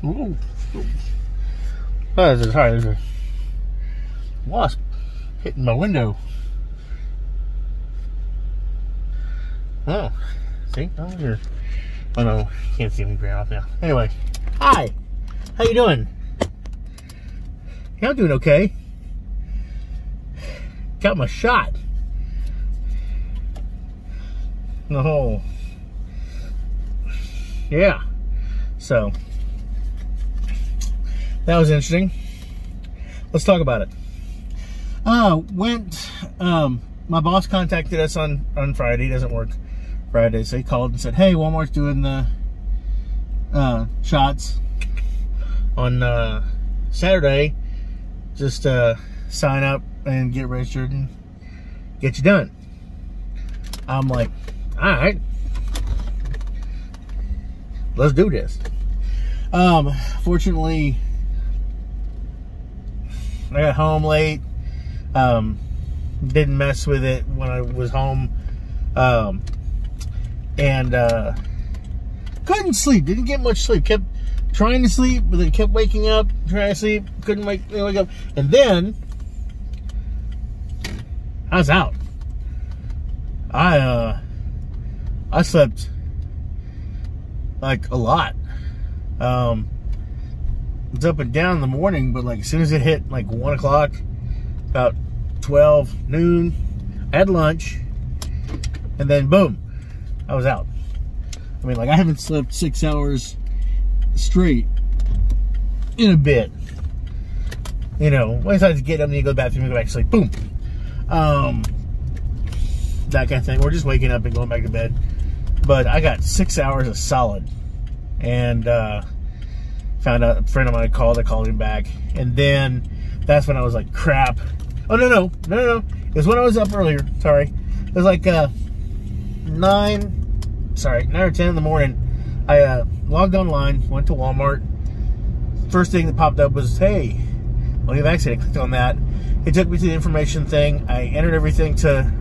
Ooh. Oh, there's a wasp hitting my window. Oh, see? Oh, here. Oh no, can't see me ground off now. Anyway, hi. How you doing? Yeah, I'm doing okay. Got my shot. No. Yeah. So that was interesting. Let's talk about it. My boss contacted us on Friday. He doesn't work Friday, so he called and said, hey, Walmart's doing the shots on Saturday. Just sign up and get registered and get you done. I'm like, all right, let's do this. Fortunately, I got home late. Didn't mess with it when I was home. And couldn't sleep. Didn't get much sleep. Kept trying to sleep, but then kept waking up, trying to sleep. Couldn't wake up. And then I was out. I slept like a lot. It's up and down in the morning, but like as soon as it hit like 1 o'clock, about 12 noon, I had lunch, and then boom, I was out. I mean, like I haven't slept 6 hours straight in a bit. You know, when I to get up and you go to the bathroom and go back to sleep, boom. That kind of thing. Or just waking up and going back to bed. But I got 6 hours of solid. And found out a friend of mine called. I called him back. And then that's when I was like, crap. Oh, no. It was when I was up earlier. Sorry. It was like 9 or 10 in the morning. I logged online, went to Walmart. First thing that popped up was, hey, well, you vaccinated. I clicked on that. It took me to the information thing. I entered everything to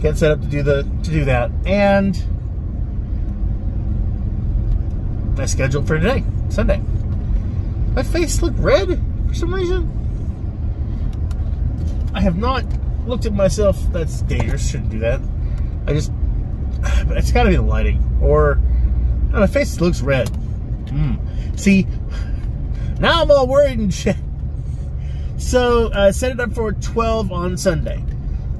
get set up to do that, and I scheduled for today, Sunday. My face looked red for some reason. I have not looked at myself. That's dangerous. Shouldn't do that. But it's got to be the lighting, or my face looks red. See, now I'm all worried and shit. So set it up for 12 on Sunday.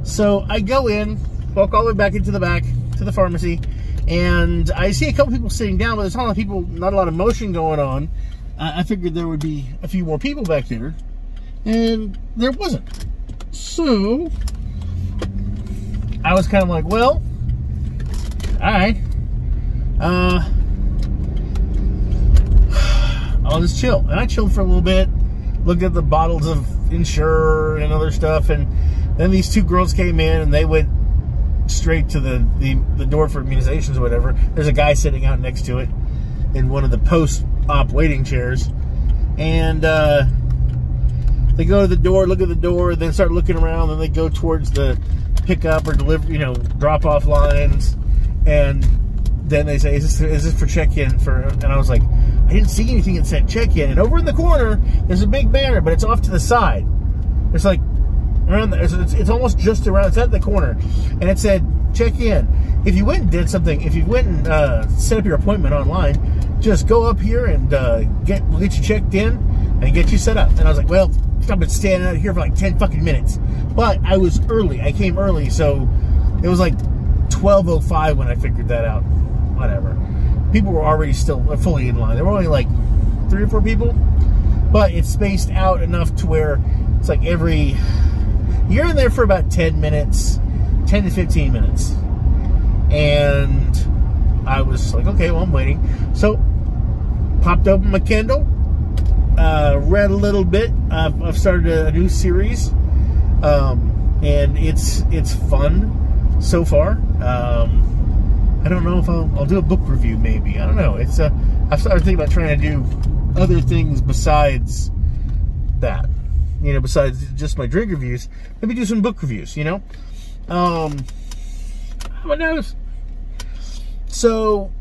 So I go in, walk all the way back into the back to the pharmacy, and I see a couple people sitting down, but there's not a lot of people, not a lot of motion going on. I figured there would be a few more people back there, and there wasn't. So I was kind of like, well, all right, I'll just chill. And I chilled for a little bit, looked at the bottles of Ensure and other stuff, and then these two girls came in and they went straight to the door for immunizations or whatever. There's a guy sitting out next to it in one of the post-op waiting chairs. And they go to the door, look at the door, then start looking around, then they go towards the pickup or delivery, drop-off lines. And then they say, is this for check-in? And I was like, I didn't see anything that said check-in. And over in the corner, there's a big banner, but it's off to the side. It's like around there. It's almost just around. It's at the corner, and it said check-in. If you went and did something, if you went and set up your appointment online, just go up here and we'll get you checked in and get you set up. And I was like, well, I've been standing out here for like 10 fucking minutes, but I was early. I came early, so it was like 12:05 when I figured that out. Whatever. People were already still fully in line. There were only like 3 or 4 people, but it's spaced out enough to where it's like you're in there for about 10 minutes, 10 to 15 minutes. And I was like, okay, well, I'm waiting. So, popped open my Kindle, read a little bit. I've started a new series, and it's fun so far. I don't know if I'll do a book review, maybe. I don't know. I've started thinking about trying to do other things besides that. Besides just my drink reviews. Maybe do some book reviews, How about those? So,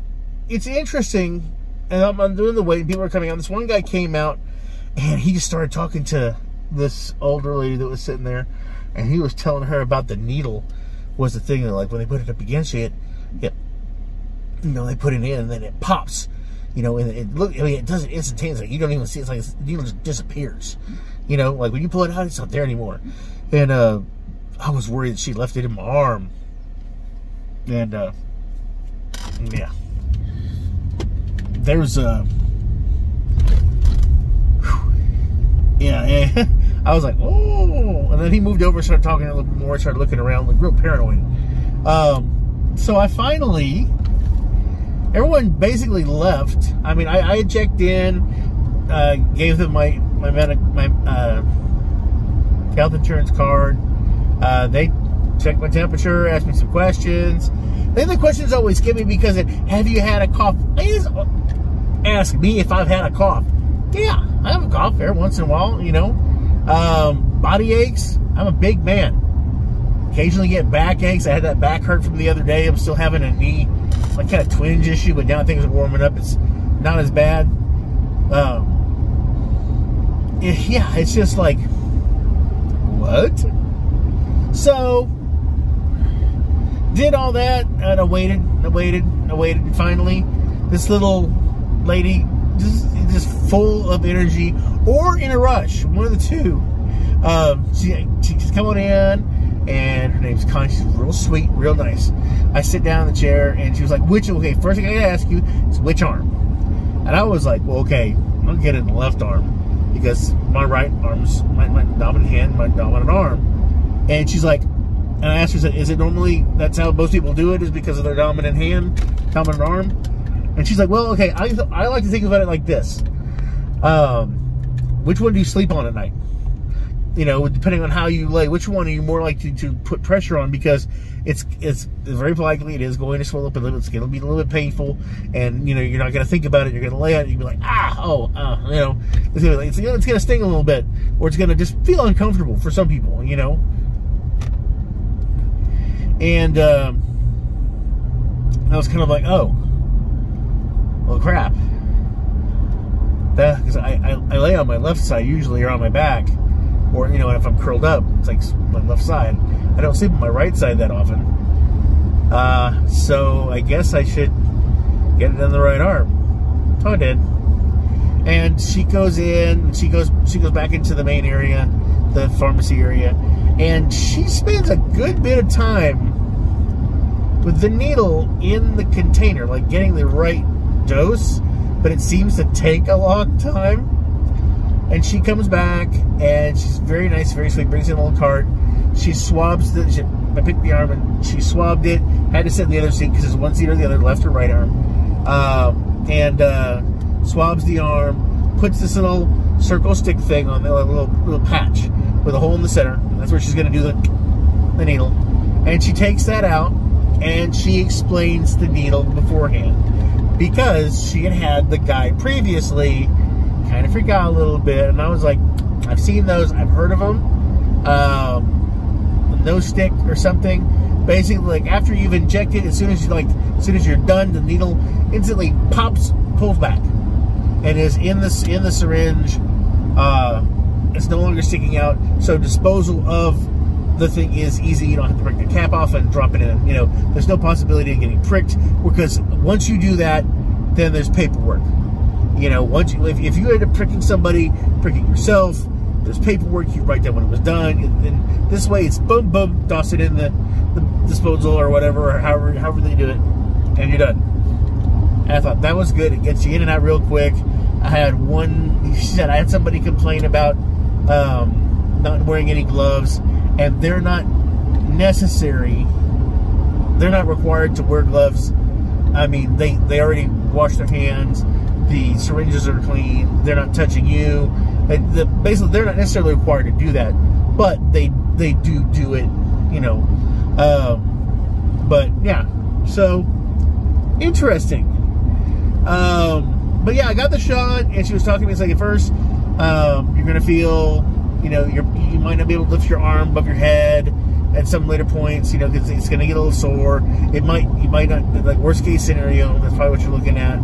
it's interesting. and I'm doing the wait, and people are coming out. This one guy came out, and he just started talking to this older lady that was sitting there, and he was telling her about the needle was the thing that, like, when they put it up against you, it you know, they put it in, and then it pops, you know, and it does it instantaneously. You don't even see it. It's like the needle just disappears, you know, like when you pull it out, it's not there anymore. And I was worried that she left it in my arm, and yeah, there's yeah, I was like, oh, and then he moved over, started talking a little bit more, started looking around, like real paranoid. So I finally, everyone basically left. I mean, I had checked in, gave them my health insurance card. They checked my temperature, asked me some questions. Then the questions always get me because have you had a cough? They just ask me if I've had a cough. Yeah, I have a cough every once in a while, you know. Body aches, I'm a big man. Occasionally get back aches. I had that back hurt from the other day. I'm still having a knee, like kind of twinge issue, but now things are warming up. It's not as bad. Yeah, it's just like, what? So, did all that, and I waited, and finally, this little lady, just full of energy, or in a rush, one of the two. She's coming in, and her name's Connie. She's real sweet, real nice. I sit down in the chair, and she was like, okay, first thing I gotta ask you is which arm? And I was like, well, okay, I'll get it in the left arm, because my right arm's my dominant hand, my dominant arm. And she's like, and I asked her, is it normally, that's how most people do it, is because of their dominant hand, dominant arm? And she's like, well, okay, I like to think about it like this. Which one do you sleep on at night? You know, depending on how you lay, which one are you more likely to put pressure on? Because it's very likely it is going to swell up a little. It's going to be a little bit painful, and you know you're not going to think about it. You're going to lay on it. You'll be like, you know, it's going to sting a little bit, or it's going to just feel uncomfortable for some people, you know. And I was kind of like, oh, well, crap. Because I lay on my left side usually, or on my back. Or, you know, if I'm curled up, it's like my left side. I don't sleep on my right side that often. So I guess I should get it on the right arm. So I did. And she goes in, she goes back into the main area, the pharmacy area, and she spends a good bit of time with the needle in the container, like getting the right dose, but it seems to take a long time. And she comes back, and she's very nice, very sweet, brings in a little cart. She swabs I picked the arm, and she swabbed it. Had to sit in the other seat, because it's one seat or the other, left or right arm. Swabs the arm, puts this little circle stick thing on the little patch with a hole in the center. That's where she's going to do the needle. And she takes that out, and she explains the needle beforehand. Because she had the guy previously kind of freak out a little bit, and I was like, I've seen those, I've heard of them. No stick or something. Basically, like after you've injected, as soon as you're done, the needle instantly pulls back, and is in the syringe. It's no longer sticking out, so disposal of the thing is easy. You don't have to break the cap off and drop it in. You know, there's no possibility of getting pricked, because once you do that, then there's paperwork. You know, if you end up pricking somebody, pricking yourself, there's paperwork. You write down when it was done, and this way it's boom, boom, toss it in the disposal or whatever, or however they do it, and you're done. And I thought that was good. It gets you in and out real quick. I had somebody complain about not wearing any gloves, and they're not necessary. They're not required to wear gloves. I mean, they already wash their hands. The syringes are clean. They're not touching you. Basically, they're not necessarily required to do that, but they do it, you know. But yeah, so interesting. But yeah, I got the shot, and she was talking to me. It's like, at first, you're gonna feel, you know, you might not be able to lift your arm above your head at some later points, you know, because it's gonna get a little sore. You might not, like worst case scenario, that's probably what you're looking at.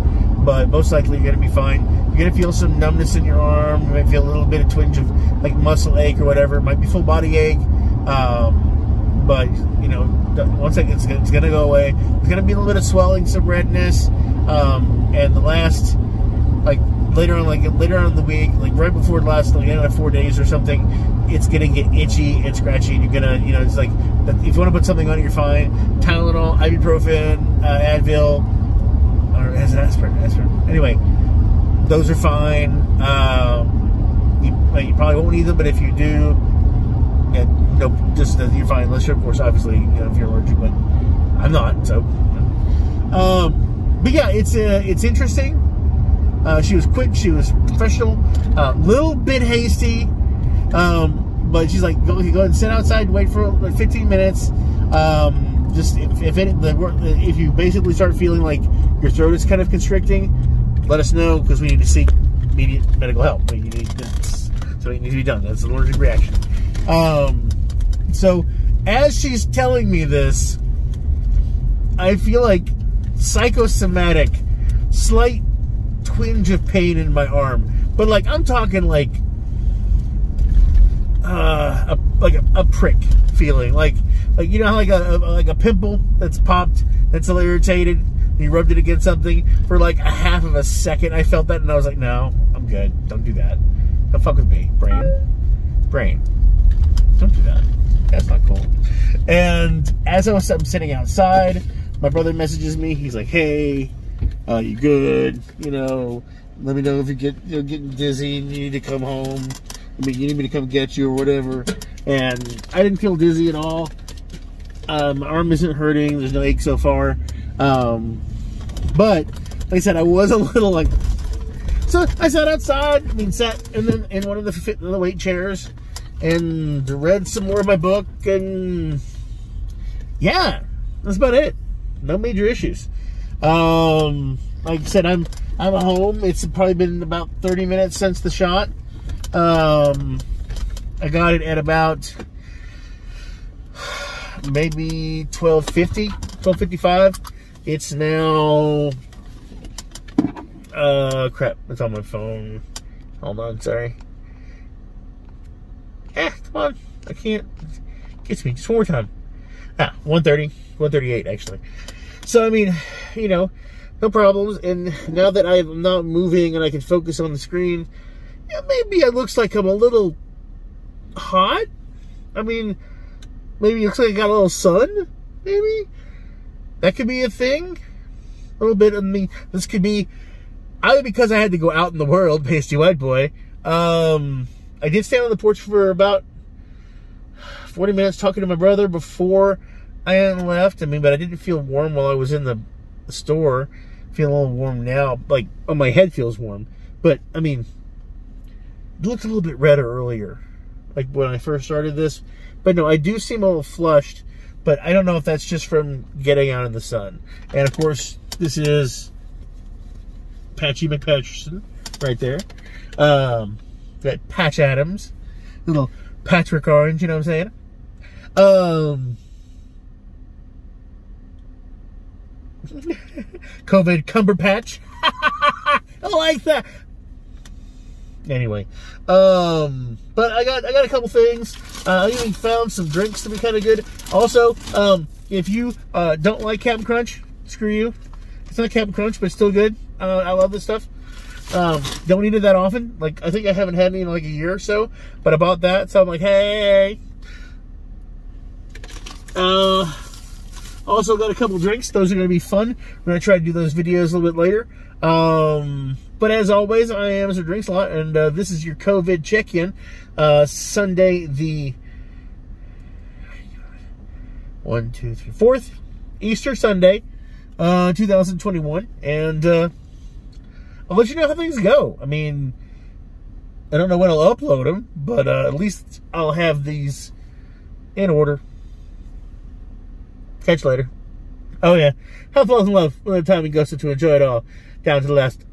but most likely you're going to be fine. You're going to feel some numbness in your arm. You might feel a little bit of twinge of like muscle ache or whatever. It might be full body ache. But, you know, once it's going to go away. There's going to be a little bit of swelling, some redness. And the last, like, later on in the week, like right before the last, like, 4 days or something, it's going to get itchy and scratchy. And you're going to, you know, it's like, if you want to put something on it, you're fine. Tylenol, ibuprofen, Advil, or aspirin. Anyway, those are fine. You probably won't need them, but if you do, yeah, no, just you're fine. Unless you're, of course, obviously, you know, if you're allergic, but I'm not. So, but yeah, it's interesting. She was quick. She was professional. Little bit hasty. But she's like, go ahead and sit outside and wait for like 15 minutes. Just if you basically start feeling like your throat is kind of constricting, let us know, because we need to seek immediate medical help. So it needs to be done. That's an allergic reaction. So as she's telling me this, I feel like psychosomatic, slight twinge of pain in my arm, but like I'm talking like a prick feeling, like you know how like a pimple that's popped, that's a little irritated, and you rubbed it against something for like a half of a second. I felt that, and I was like, no, I'm good. Don't do that. Don't fuck with me, brain. Don't do that. That's not cool. And as I'm sitting outside, my brother messages me. He's like, hey, you good? You know, let me know if you're getting dizzy and you need to come home. I mean, you need me to come get you or whatever. And I didn't feel dizzy at all. My arm isn't hurting. There's no ache so far. But like I said, I was a little like. So I sat outside. I mean, sat in one of the weight chairs and read some more of my book. And yeah, that's about it. No major issues. Like I said, I'm at home. It's probably been about 30 minutes since the shot. I got it at about maybe 12:50, 12:55. It's now, crap, it's on my phone. Hold on, sorry. Come on, I can't, gets me, just one more time. 1:30, 1:38 actually. So, I mean, you know, no problems. And now that I'm not moving and I can focus on the screen, yeah, maybe it looks like I'm a little hot. I mean, maybe it looks like I got a little sun. Maybe that could be a thing. A little bit. I mean, this could be either because I had to go out in the world, pasty white boy. I did stand on the porch for about 40 minutes talking to my brother before I left. I mean, but I didn't feel warm while I was in the store. I feel a little warm now. Like, oh, my head feels warm. But, I mean, it looked a little bit redder earlier, like when I first started this. But no, I do seem a little flushed, but I don't know if that's just from getting out in the sun. And of course, this is Patchy McPatcherson right there. Got Patch Adams, little Patrick Orange, you know what I'm saying? COVID Cumberpatch. I like that. Anyway, but I got a couple things. I even found some drinks to be kind of good. Also, if you don't like Captain Crunch, screw you. It's not Captain Crunch, but it's still good. I love this stuff. Don't eat it that often. Like, I think I haven't had any in like a year or so, but I bought that, so I'm like, hey. Also got a couple drinks. Those are going to be fun. We're going to try to do those videos a little bit later. But as always, I am Mr. Drinks a Lot, and this is your COVID check-in. Sunday, the 4th, Easter Sunday, 2021. And I'll let you know how things go. I mean, I don't know when I'll upload them, but at least I'll have these in order. Catch you later. Oh yeah, health, wealth, and love. When the time goes to enjoy it all, down to the last.